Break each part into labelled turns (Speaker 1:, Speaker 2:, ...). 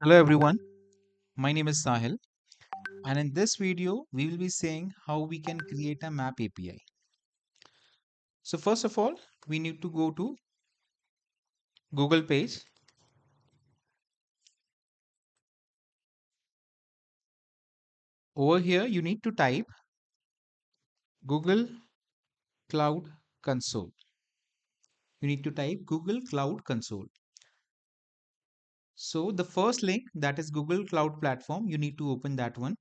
Speaker 1: Hello everyone, my name is Sahil, and in this video we will be saying how we can create a map API. So first of all, we need to go to Google page. Over here you need to type Google Cloud Console. You need to type Google Cloud Console. So the first link, that is Google Cloud Platform, you need to open that one.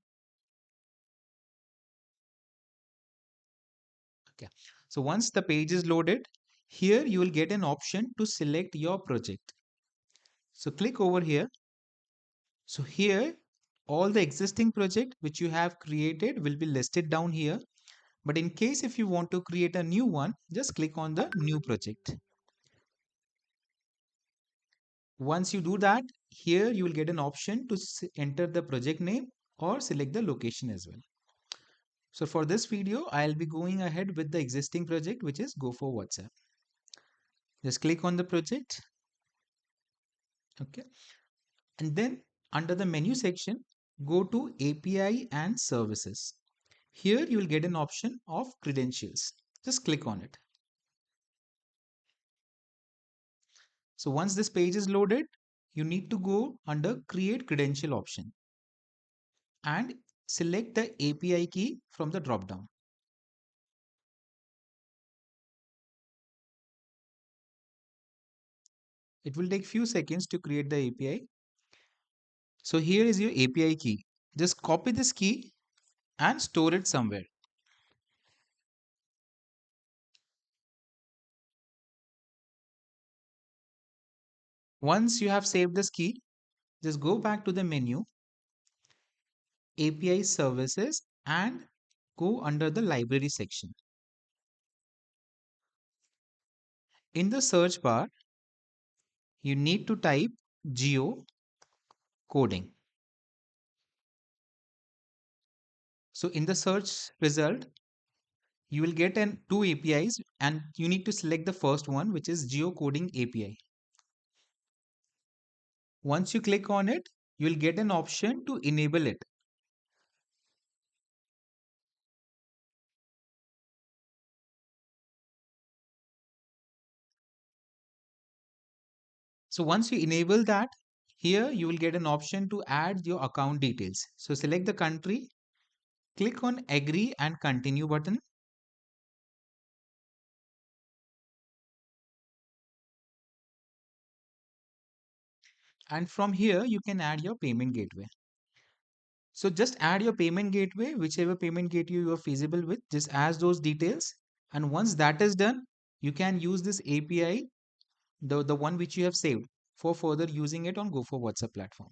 Speaker 1: Okay. So once the page is loaded, here you will get an option to select your project. So click over here. So here, all the existing project which you have created will be listed down here. But in case if you want to create a new one, just click on the new project. Once you do that, here you will get an option to enter the project name or select the location as well. So for this video, I'll be going ahead with the existing project, which is Go4WhatsApp. Just click on the project. Okay. And then under the menu section, go to API and services. Here you will get an option of credentials. Just click on it. So once this page is loaded, you need to go under create credential option and select the API key from the drop down. It will take few seconds to create the API. So here is your API key. Just copy this key and store it somewhere. Once you have saved this key, just go back to the menu, API services, and go under the library section. In the search bar, you need to type geo coding. So in the search result, you will get an two APIs and you need to select the first one, which is geocoding API. Once you click on it, you will get an option to enable it. So once you enable that, here you will get an option to add your account details. So select the country, click on agree and continue button. And from here, you can add your payment gateway. So just add your payment gateway, whichever payment gateway you are feasible with, just add those details. And once that is done, you can use this API, the one which you have saved, for further using it on Go4 WhatsApp platform.